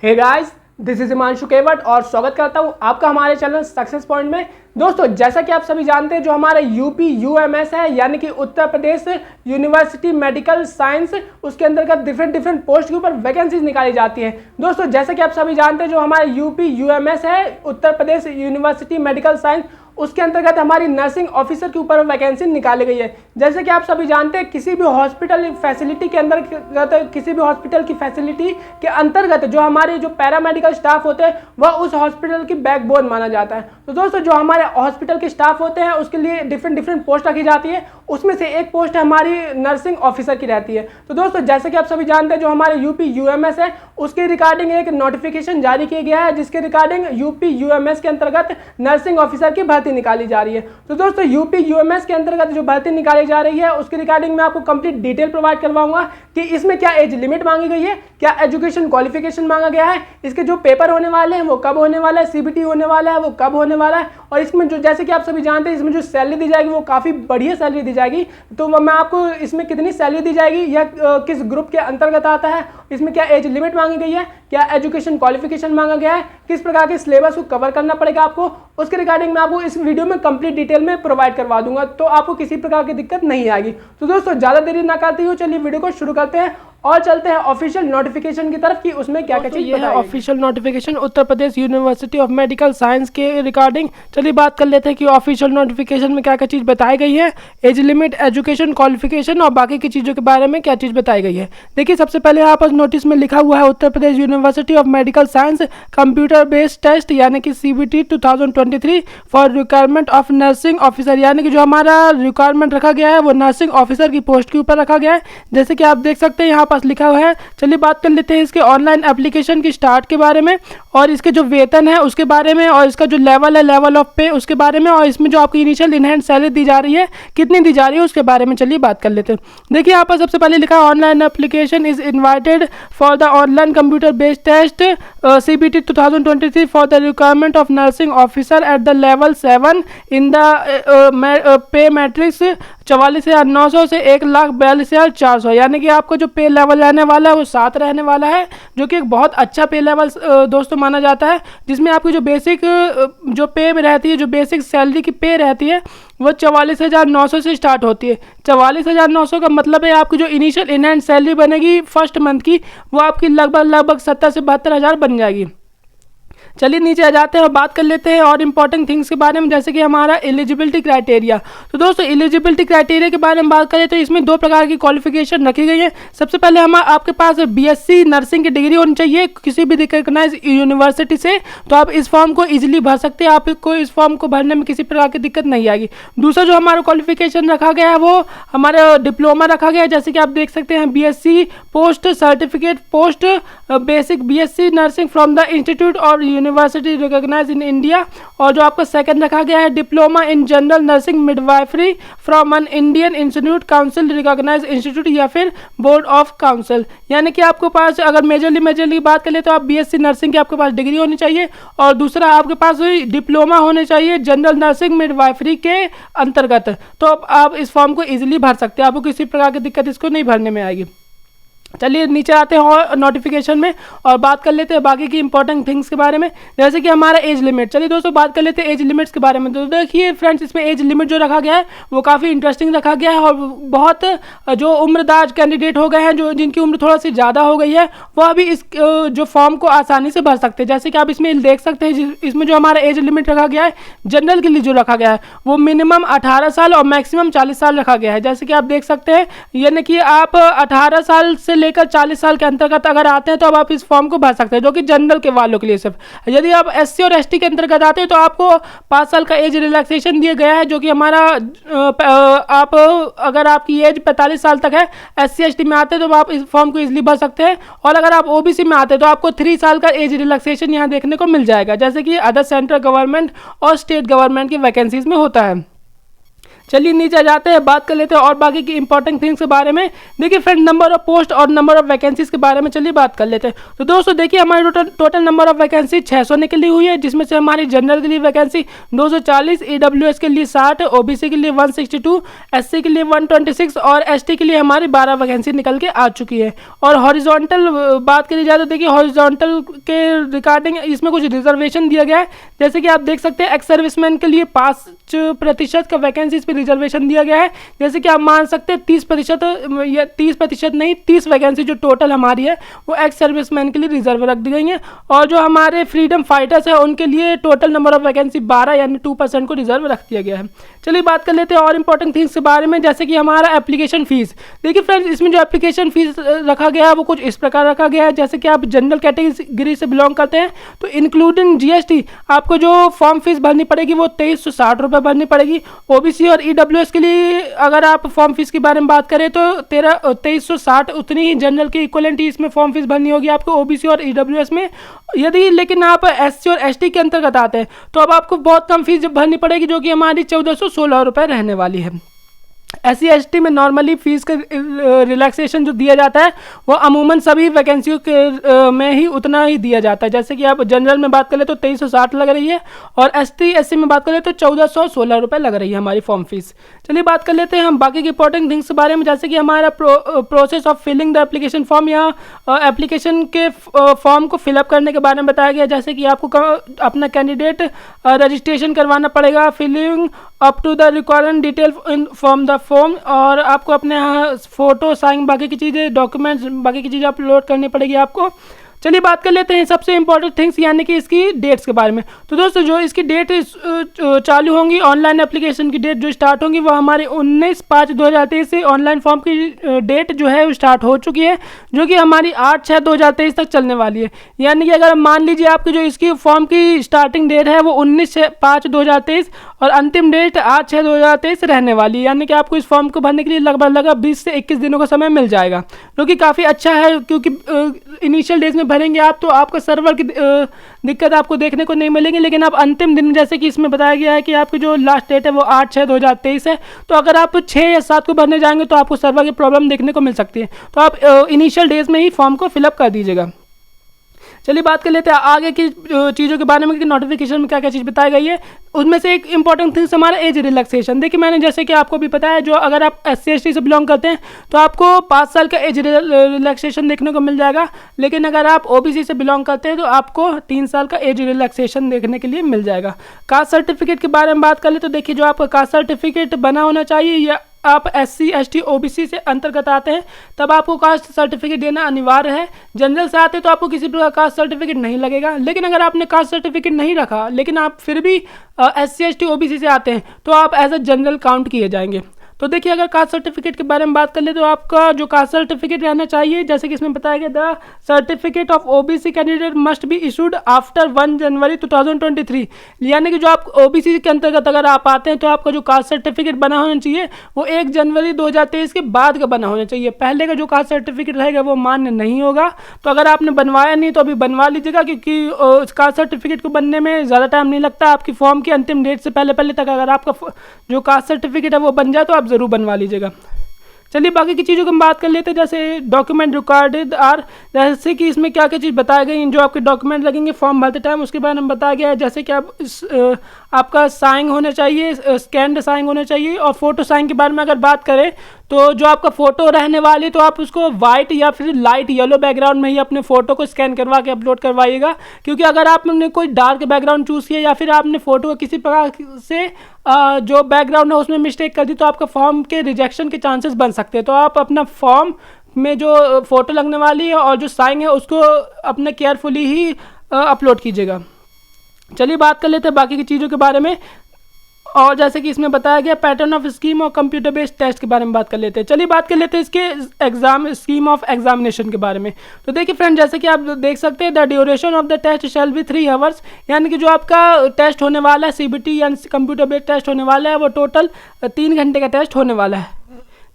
Hey guys, this is Himanshu Kewat और स्वागत करता हूं आपका हमारे चैनल सक्सेस पॉइंट में। दोस्तों, जैसा कि आप सभी जानते हैं, जो हमारा यूपी यूएमएस है यानी कि उत्तर प्रदेश यूनिवर्सिटी मेडिकल साइंस, उसके अंतर्गत डिफरेंट पोस्ट के ऊपर वैकेंसीज निकाली जाती है। दोस्तों, जैसा कि आप सभी जानते हैं, जो हमारा यूपी यूएमएस है Uttar Pradesh university medical science, उसके अंतर्गत हमारी नर्सिंग ऑफिसर के ऊपर वैकेंसी निकाली गई है। जैसे कि आप सभी जानते हैं, किसी भी हॉस्पिटल फैसिलिटी के अंतर्गत, किसी भी हॉस्पिटल की फैसिलिटी के अंतर्गत जो हमारे जो पैरामेडिकल स्टाफ होते हैं वह उस हॉस्पिटल की बैकबोन माना जाता है। तो दोस्तों, जो हमारे हॉस्पिटल के स्टाफ होते हैं उसके लिए डिफरेंट पोस्ट रखी जाती है। उसमें से एक पोस्ट हमारी नर्सिंग ऑफिसर की रहती है। तो दोस्तों, जैसे कि आप सभी जानते हैं, जो हमारे यूपी यूएमएस है उसके रिगार्डिंग एक नोटिफिकेशन जारी किया गया है, जिसके रिगार्डिंग यूपी यूएमएस के अंतर्गत नर्सिंग ऑफिसर की भर्ती निकाली जा रही है। तो दोस्तों, यूपी यूएमएस के अंतर्गत जो भर्ती निकाली जा रही है उसके रिगार्डिंग मैं आपको कंप्लीट डिटेल प्रोवाइड करवाऊंगा कि इसमें क्या एज लिमिट मांगी गई है, क्या एजुकेशन क्वालिफिकेशन मांगा गया है, इसके जो पेपर होने वाले हैं वो कब होने वाला है, सीबीटी होने वाला है वो कब होने वाला है, और इसमें जो जैसे कि आप सभी जानते हैं इसमें जो सैलरी दी जाएगी वो काफ़ी बढ़िया सैलरी दी जाएगी। तो मैं आपको इसमें कितनी सैलरी दी जाएगी, यह किस ग्रुप के अंतर्गत आता है, इसमें क्या एज लिमिट मांगी गई है, क्या एजुकेशन क्वालिफिकेशन मांगा गया है, किस प्रकार के सिलेबस को कवर करना पड़ेगा आपको, उसके रिगार्डिंग मैं आपको इस वीडियो में कंप्लीट डिटेल में प्रोवाइड करवा दूंगा। तो आपको किसी प्रकार की दिक्कत नहीं आएगी। तो दोस्तों, ज़्यादा देरी ना करते हुए चलिए वीडियो को शुरू करते हैं और चलते हैं ऑफिशियल नोटिफिकेशन की तरफ कि उसमें क्या क्या चीज़ है। Official notification Uttar Pradesh University of Medical science के रिगार्डिंग चलिए बात कर लेते हैं कि ऑफिशियल नोटिफिकेशन में क्या क्या चीज़ बताई गई है, एज लिमिट, एजुकेशन क्वालिफिकेशन और बाकी की चीज़ों के बारे में क्या चीज़ बताई गई है। देखिए, सबसे पहले यहाँ पर नोटिस में लिखा हुआ है Uttar Pradesh University of Medical Science computer based test यानी कि CBT 2023 for requirement of nursing officer, यानी कि जो हमारा रिक्वायरमेंट रखा गया है वो नर्सिंग ऑफिसर की पोस्ट के ऊपर रखा गया है। जैसे कि आप देख सकते हैं यहाँ पास लिखा हुआ है। चलिए बात कर लेते हैं इसके ऑनलाइन एप्लीकेशन की स्टार्ट के बारे में और इसके जो वेतन है उसके बारे में और इसका जो लेवल है, लेवल ऑफ पे, उसके बारे में, और इसमें जो आपकी इनिशियल इनहैंड सैलरी दी जा रही है कितनी दी जा रही है उसके बारे में चलिए बात कर लेते हैं। देखिए, यहाँ पर सबसे पहले लिखा है online application is invited for the online computer based test CBT 2023 for the requirement of nursing officer at the level 7 in the pay matrix 44,900 से 1,42,400, यानी कि आपको जो पे लेवल रहने वाला है वो 7 रहने वाला है, जो कि एक बहुत अच्छा पे लेवल दोस्तों माना जाता है, जिसमें आपकी जो बेसिक जो पे में रहती है, जो बेसिक सैलरी की पे रहती है वो 44,900 से स्टार्ट होती है। 44,900 का मतलब है आपकी जो इनिशियल इन हैंड सैलरी बनेगी फर्स्ट मंथ की वो आपकी लगभग 70 से 72 हज़ार बन जाएगी। चलिए नीचे आ जाते हैं और बात कर लेते हैं और इम्पॉर्टेंट थिंग्स के बारे में, जैसे कि हमारा एलिजिबिलिटी क्राइटेरिया। तो दोस्तों, एलिजिबिलिटी क्राइटेरिया के बारे में बात करें तो इसमें 2 प्रकार की क्वालिफिकेशन रखी गई है। सबसे पहले आपके पास BSc नर्सिंग की डिग्री होनी चाहिए किसी भी रिकॉग्नाइज यूनिवर्सिटी से, तो आप इस फॉर्म को ईजिली भर सकते हैं, आपको इस फॉर्म को भरने में किसी प्रकार की दिक्कत नहीं आएगी। दूसरा जो हमारा क्वालिफिकेशन रखा गया है वो हमारा डिप्लोमा रखा गया है। जैसे कि आप देख सकते हैं BSc post certificate post basic BSc nursing from the institute और यूनिवर्सिटी रिकॉग्नाइज इन इंडिया, और जो आपका सेकंड रखा गया है diploma in general nursing midwifery from an Indian institute council recognise institute या फिर बोर्ड ऑफ काउंसिल, यानी कि आपके पास अगर मेजरली बात करें तो आप BSc नर्सिंग की आपके पास डिग्री होनी चाहिए और दूसरा आपके पास डिप्लोमा होने चाहिए जनरल नर्सिंग मिडवाइफरी के अंतर्गत, तो आप इस फॉर्म को ईजिली भर सकते हैं, आपको किसी प्रकार की दिक्कत इसको नहीं भरने में आएगी। चलिए नीचे आते हैं और नोटिफिकेशन में और बात कर लेते हैं बाकी की इंपॉर्टेंट थिंग्स के बारे में, जैसे कि हमारा एज लिमिट। चलिए दोस्तों, बात कर लेते हैं एज लिमिट्स के बारे में। तो देखिए फ्रेंड्स, इसमें एज लिमिट जो रखा गया है वो काफ़ी इंटरेस्टिंग रखा गया है और बहुत जो उम्रदार कैंडिडेट हो गए हैं, जो जिनकी उम्र थोड़ा सी ज़्यादा हो गई है, वह भी इस जो फॉर्म को आसानी से भर सकते हैं। जैसे कि आप इसमें देख सकते हैं, इसमें जो हमारा एज लिमिट रखा गया है जनरल के लिए जो रखा गया है वो मिनिमम 18 साल और मैक्सिमम 40 साल रखा गया है। जैसे कि आप देख सकते हैं, यानी कि आप 18 साल से लेकर 40 साल के अंतर्गत अगर आते हैं तो अब आप इस फॉर्म को भर सकते हैं, जो कि जनरल के वालों के लिए सिर्फ। यदि आप SC और ST के अंतर्गत आते हैं तो आपको 5 साल का एज रिलैक्सेशन दिया गया है, जो कि हमारा आप अगर आपकी एज 45 साल तक है, SC ST में आते हैं तो आप इस फॉर्म को इजीली भर सकते हैं, और अगर आप OBC में आते हैं तो आपको 3 साल का एज रिलैक्सेशन यहाँ देखने को मिल जाएगा, जैसे कि अदर सेंट्रल गवर्नमेंट और स्टेट गवर्नमेंट की वैकेंसीज में होता है। चलिए नीचे जाते हैं, बात कर लेते हैं और बाकी की इंपॉर्टेंट थिंग्स के बारे में। देखिए फ्रेंड, नंबर ऑफ पोस्ट और नंबर ऑफ वैकेंसीज के बारे में चलिए बात कर लेते हैं। तो दोस्तों देखिए, हमारी टोटल नंबर ऑफ वैकेंसी 600 निकली हुई है, जिसमें से हमारी जनरल के लिए वैकेंसी 240, ईडब्ल्यूएस के लिए 60, ओबीसी के लिए 162, एससी के लिए 126 और एसटी के लिए हमारी 12 वैकेंसी निकल के आ चुकी है। और हॉरिजॉन्टल बात करी जाए तो देखिए, हॉरिजॉन्टल के रिगार्डिंग इसमें कुछ रिजर्वेशन दिया गया है। जैसे कि आप देख सकते हैं, एक्स सर्विसमैन के लिए 5% का वैकेंसी इस पर रिजर्वेशन दिया गया है। जैसे कि आप मान सकते हैं 30% या 30% नहीं, 30 वैकेंसी जो टोटल हमारी है वो एक्स सर्विसमैन के लिए रिजर्व रख दी गई है। और जो हमारे फ्रीडम फाइटर्स हैं उनके लिए टोटल नंबर ऑफ वैकेंसी 12 यानी 2% को रिजर्व रख दिया गया है। चलिए बात कर लेते हैं और इंपॉर्टेंट थिंग्स के बारे में, जैसे कि हमारा एप्लीकेशन फीस। देखिए फ्रेंड्स, इसमें जो एप्लीकेशन फीस रखा गया है वो कुछ इस प्रकार रखा गया है। जैसे कि आप जनरल कैटेगरी से बिलोंग करते हैं तो इंक्लूडिंग जीएसटी आपको जो फॉर्म फीस भरनी पड़ेगी वो 2360 रुपये भरनी पड़ेगी। ओबीसी और ईडब्ल्यूएस के लिए अगर आप फॉर्म फीस के बारे में बात करें तो 2360 उतनी ही जनरल की इक्वलेंट इसमें फॉर्म फीस भरनी होगी आपको ओबीसी और ईडब्ल्यूएस में। यदि लेकिन आप एससी और एसटी के अंतर्गत आते हैं तो अब आपको बहुत कम फीस भरनी पड़ेगी, जो कि हमारी 1416 रुपये रहने वाली है। एससी एसटी में नॉर्मली फीस का रिलैक्सेशन जो दिया जाता है वो अमूमन सभी वैकेंसियों के में ही उतना ही दिया जाता है। जैसे कि आप जनरल में बात करें तो 2360 लग रही है और एसटी एससी में बात करें तो 1416 रुपये लग रही है हमारी फॉर्म फीस। चलिए बात कर लेते हैं हम बाकी के इंपॉर्टेंट थिंग्स के बारे में, जैसे कि हमारा process of filling the application form या एप्लीकेशन के फॉर्म को फिलअप करने के बारे में बताया गया। जैसे कि आपको अपना कैंडिडेट रजिस्ट्रेशन करवाना पड़ेगा, filling up to the required detail from the form, और आपको अपने यहाँ फ़ोटो साइन बाकी की चीज़ें डॉक्यूमेंट्स बाकी की चीज़ें अपलोड करनी पड़ेगी आपको। चलिए बात कर लेते हैं सबसे इंपॉर्टेंट थिंग्स यानी कि इसकी डेट्स के बारे में। तो दोस्तों जो इसकी डेट चालू होंगी, ऑनलाइन एप्लीकेशन की डेट जो स्टार्ट होंगी वो हमारे 19/5/2023 से ऑनलाइन फॉर्म की डेट जो है वो स्टार्ट हो चुकी है, जो कि हमारी 8/6/2023 तक चलने वाली है। यानी कि अगर मान लीजिए आपकी जो इसकी फॉर्म की स्टार्टिंग डेट है वो 19/5/2023 और अंतिम डेट 8/6/2023 रहने वाली है। यानी कि आपको इस फॉर्म को भरने के लिए लगभग 20 से 21 दिनों का समय मिल जाएगा, जो कि काफ़ी अच्छा है, क्योंकि इनिशियल डेज में भरेंगे आप तो आपका सर्वर की दिक्कत आपको देखने को नहीं मिलेगी। लेकिन आप अंतिम दिन, जैसे कि इसमें बताया गया है कि आपकी जो लास्ट डेट है वो 8/6/2023 है, तो अगर आप 6 या 7 को भरने जाएंगे तो आपको सर्वर की प्रॉब्लम देखने को मिल सकती है। तो आप इनिशियल डेज में ही फॉर्म को फिलअप कर दीजिएगा। चलिए बात कर लेते हैं आगे की चीज़ों के बारे में कि नोटिफिकेशन में क्या क्या चीज़ बताई गई है। उसमें से एक इंपॉर्टेंट थिंग्स हमारा एज रिलैक्सेशन। देखिए मैंने जैसे कि आपको भी पता है, जो अगर आप SC ST से बिलोंग करते हैं तो आपको 5 साल का एज रिलैक्सेशन देखने को मिल जाएगा। लेकिन अगर आप OBC से बिलोंग करते हैं तो आपको 3 साल का एज रिलैक्सेशन देखने के लिए मिल जाएगा। कास्ट सर्टिफिकेट के बारे में बात कर ले तो देखिए, जो आपका कास्ट सर्टिफिकेट बना होना चाहिए, या आप SC ST OBC से अंतर्गत आते हैं तब आपको कास्ट सर्टिफिकेट देना अनिवार्य है। जनरल से आते हैं तो आपको किसी प्रकार कास्ट सर्टिफिकेट नहीं लगेगा। लेकिन अगर आपने कास्ट सर्टिफिकेट नहीं रखा लेकिन आप फिर भी SC ST OBC से आते हैं तो आप एज अ जनरल काउंट किए जाएंगे। तो देखिए, अगर कास्ट सर्टिफिकेट के बारे में बात कर ले तो आपका जो कास्ट सर्टिफिकेट रहना चाहिए, जैसे कि इसमें बताया गया, the certificate of OBC candidate must be issued after 1 जनवरी 2023। यानी कि जो आप OBC के अंतर्गत अगर आप आते हैं तो आपका जो कास्ट सर्टिफिकेट बना होना चाहिए वो 1 जनवरी 2023 के बाद का बना होना चाहिए। पहले का जो कास्ट सर्टिफिकेट रहेगा वो मान्य नहीं होगा। तो अगर आपने बनवाया नहीं तो अभी बनवा लीजिएगा, क्योंकि कास्ट सर्टिफिकेट को बनने में ज़्यादा टाइम नहीं लगता। आपकी फॉर्म की अंतिम डेट से पहले तक अगर आपका जो कास्ट सर्टिफिकेट है वो बन जाए तो आप ज़रूर बनवा लीजिएगा। चलिए बाकी की चीज़ों की हम बात कर लेते हैं, जैसे डॉक्यूमेंट रिक्वायर्ड आर, जैसे कि इसमें क्या क्या चीज़ बताई गई, जो आपके डॉक्यूमेंट लगेंगे फॉर्म भरते टाइम उसके बारे में बताया गया है। जैसे कि आपका साइन होना चाहिए, स्कैन्ड साइन होना चाहिए। और फोटो साइन के बारे में अगर बात करें तो जो आपका फ़ोटो रहने वाली तो आप उसको वाइट या फिर लाइट येलो बैकग्राउंड में ही अपने फ़ोटो को स्कैन करवा के अपलोड करवाइएगा, क्योंकि अगर आपने कोई डार्क बैकग्राउंड चूज़ किया या फिर आपने फ़ोटो को किसी प्रकार से जो बैकग्राउंड है उसमें मिस्टेक कर दी तो आपका फॉर्म के रिजेक्शन के चांसेस बन सकते हैं। तो आप अपना फॉर्म में जो फ़ोटो लगने वाली है और जो साइन है उसको अपने केयरफुली ही अपलोड कीजिएगा। चलिए बात कर लेते हैं बाकी की चीज़ों के बारे में, और जैसे कि इसमें बताया गया पैटर्न ऑफ स्कीम और कंप्यूटर बेस्ड टेस्ट के बारे में बात कर लेते हैं। चलिए बात कर लेते हैं इसके एग्जाम स्कीम ऑफ एग्जामिनेशन के बारे में। तो देखिए फ्रेंड, जैसे कि आप देख सकते हैं, the duration of the test shall be 3 hours. यानी कि जो आपका टेस्ट होने वाला है CBT यानी कंप्यूटर बेस्ड टेस्ट होने वाला है वो टोटल 3 घंटे का टेस्ट होने वाला है।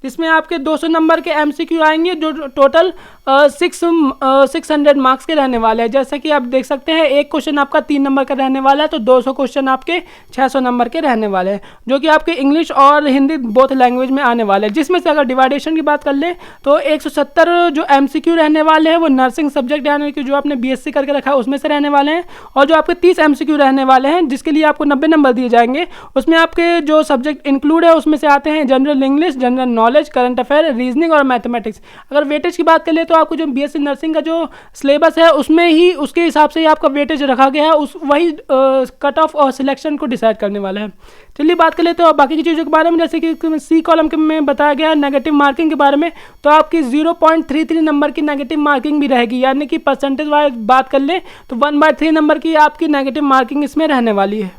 जिसमें आपके 200 नंबर के MCQ आएंगे, जो टोटल 600 मार्क्स के रहने वाले हैं। जैसा कि आप देख सकते हैं, एक क्वेश्चन आपका 3 नंबर का रहने वाला है, तो 200 क्वेश्चन आपके 600 नंबर के रहने वाले हैं, जो कि आपके इंग्लिश और हिंदी बोथ लैंग्वेज में आने वाले हैं। जिसमें से अगर डिवाइडेशन की बात कर ले तो 170 जो MCQ रहने वाले हैं वो नर्सिंग सब्जेक्ट यानी कि जो आपने BSc करके रखा है उसमें से रहने वाले हैं, और जो आपके 30 MCQ रहने वाले हैं जिसके लिए आपको 90 नंबर दिए जाएंगे, उसमें आपके जो सब्जेक्ट इंक्लूड है उसमें से आते हैं general English, general knowledge, current affair, reasoning और मैथमेटिक्स। अगर वेटेज की बात कर ले तो आपको जो BSc नर्सिंग का जो सिलेबस है उसमें ही उसके हिसाब से ही आपका वेटेज रखा गया है, उस वही कट ऑफ और सिलेक्शन को डिसाइड करने वाला है। चलिए बात कर लेते हैं बाकी की चीज़ों के बारे में। जैसे कि सी कॉलम के में बताया गया है नेगेटिव मार्किंग के बारे में, तो आपकी 0.33 नंबर की नेगेटिव मार्किंग भी रहेगी, यानी कि परसेंटेज वाइज बात कर ले तो 1/3 नंबर की आपकी नेगेटिव मार्किंग इसमें रहने वाली है।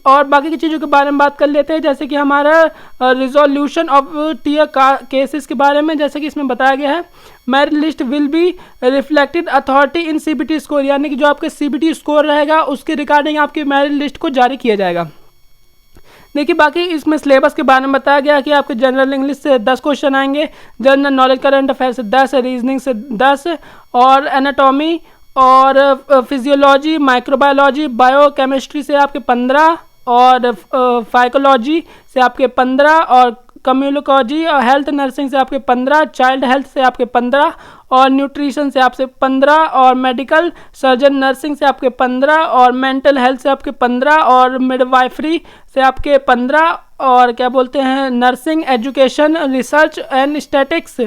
और बाकी की चीज़ों के बारे में बात कर लेते हैं, जैसे कि हमारा रिजोल्यूशन ऑफ टीयर केसेस के बारे में। जैसे कि इसमें बताया गया है merit list will be reflected authority in CBT score, यानी कि जो आपके CBT स्कोर रहेगा उसके रिगार्डिंग आपकी मेरिट लिस्ट को जारी किया जाएगा। देखिए बाकी इसमें सिलेबस के बारे में बताया गया कि आपके जनरल इंग्लिश से 10 क्वेश्चन आएंगे, जनरल नॉलेज करंट अफेयर से 10, रीजनिंग से 10, और एनाटॉमी और फिजियोलॉजी, माइक्रोबायोलॉजी, बायोकेमिस्ट्री से आपके 15, और फाइकोलॉजी से आपके 15, और कम्युनिकोलॉजी और हेल्थ नर्सिंग से आपके 15, चाइल्ड हेल्थ से आपके 15, और न्यूट्रिशन से आपसे 15, और मेडिकल सर्जन नर्सिंग से आपके 15, और मेंटल हेल्थ से आपके 15, और मिडवाइफरी से आपके 15, और क्या बोलते हैं nursing education research and statics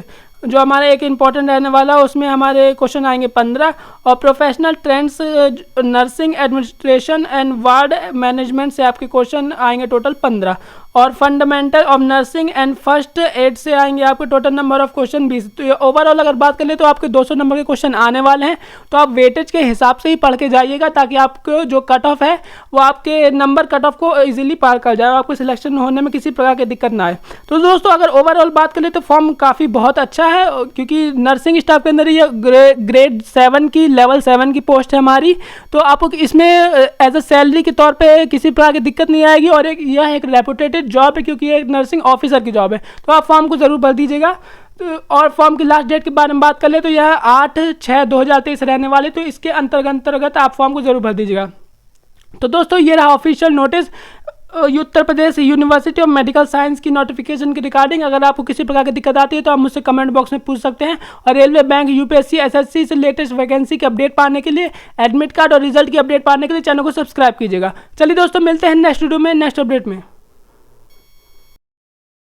जो हमारा एक इंपॉर्टेंट रहने वाला है उसमें हमारे क्वेश्चन आएंगे 15, और professional trends nursing administration and ward management से आपके क्वेश्चन आएंगे टोटल 15, और fundamental of nursing and first aid से आएंगे आपके टोटल नंबर ऑफ क्वेश्चन 20। तो ये ओवरऑल अगर बात कर ले तो आपके 200 नंबर के क्वेश्चन आने वाले हैं, तो आप वेटेज के हिसाब से ही पढ़ के जाइएगा ताकि आपको जो कट ऑफ है वो आपके नंबर कट ऑफ को इजीली पार कर जाए, आपको सिलेक्शन होने में किसी प्रकार की दिक्कत ना आए। तो दोस्तों अगर ओवरऑल बात कर ले तो फॉर्म काफ़ी बहुत अच्छा है, क्योंकि नर्सिंग स्टाफ के अंदर ये ग्रेड 7 की लेवल 7 की पोस्ट है हमारी, तो आपको इसमें एज अ सैलरी के तौर पे किसी प्रकार की दिक्कत नहीं आएगी, और यह एक रेपुटेटेड जॉब है क्योंकि ये एक नर्सिंग ऑफिसर की जॉब है। तो आप फॉर्म को ज़रूर भर दीजिएगा। तो और फॉर्म की लास्ट डेट के बारे में बात कर ले तो यह 8/6/2023 रहने वाले, तो इसके अंतर्गत आप फॉर्म को ज़रूर भर दीजिएगा। तो दोस्तों ये रहा official notice Uttar Pradesh University of Medical science की नोटिफिकेशन के रिगार्डिंग। अगर आपको किसी प्रकार की दिक्कत आती है तो आप मुझसे कमेंट बॉक्स में पूछ सकते हैं, और रेलवे, बैंक, UPSC, SSC से लेटेस्ट वैकेंसी की अपडेट पाने के लिए, एडमिट कार्ड और रिजल्ट की अपडेट पाने के लिए चैनल को सब्सक्राइब कीजिएगा। चलिए दोस्तों मिलते हैं नेक्स्ट वीडियो में नेक्स्ट अपडेट में।